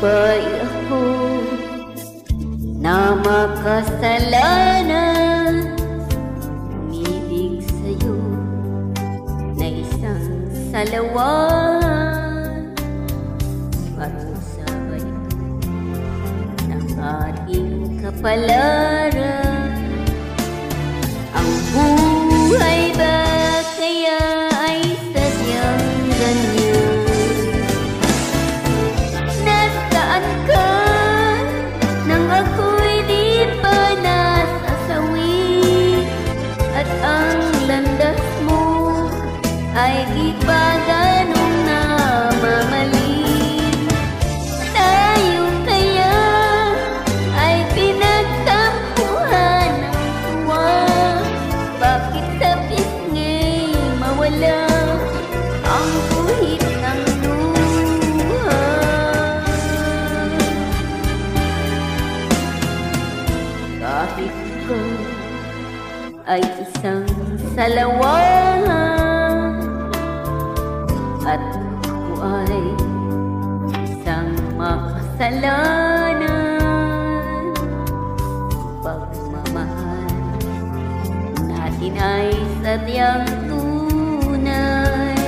ba'y ako na makasalanan? Umibig sa'yo na isang salawan, parusa ba ito ng ating kapalaran? Ang buhay ba kaya ay sadyang ganyan? Nasaan ka nang ako'y di pa nasasawi? At ang landas mo ay di pa ganong namamali? Tayo kaya ay pinagtampuhan ng tuwa? Bakit sa pisngi mawala ang guhit ng luha? Kahit ikaw ay isang salawan at ako ay isang makasalanan, pagmamahal natin ay sadyang tunay.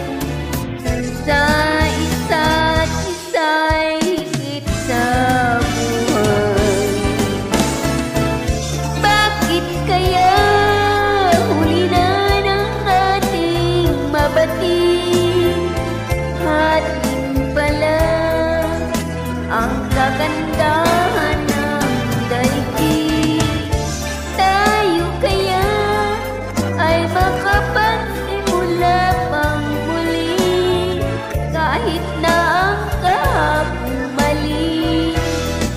Sa isa't isa'y higit sa buhay. Bakit kaya huli na ng ating mabati? At yun pala ang kagandahan ng daigdig. Tayo kaya ay makapagsimula pang muli, kahit na ang kahapon mali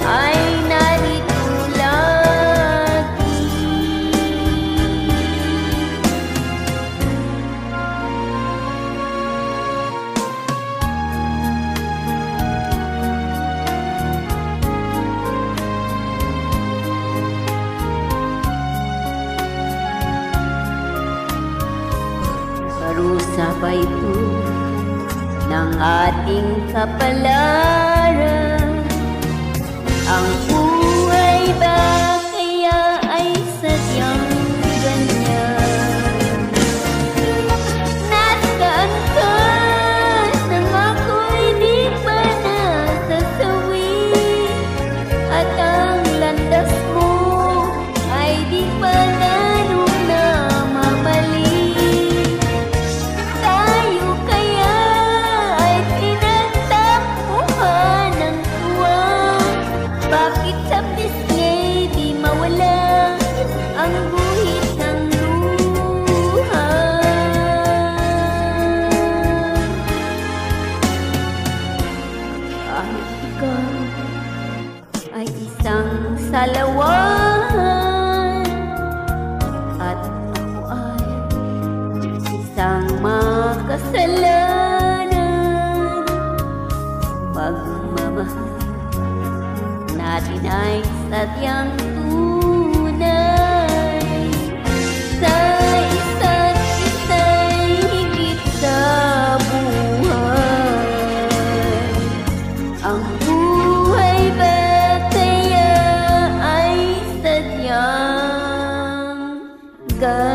ay narito lagi. Parusa ba ito ng ating kapalaran? Ang buhay ba kaya ay sadyang ganyan? Nasaan ka nang ako'y di pa nasasawi? At ang landas mo ay di pa ganong namamali? Tayo kaya ay pinagtampuhan ng tuwa? Bakit sa pisngi di mawala ang guhit ng luha? Kahit ikaw ay isang salawan at ako ay isang makasalanan, pagmamahal natin ay sadyang tunay. Sa isa't isa'y higit sa buhay. Ang buhay ba kaya ay sadyang ganyan?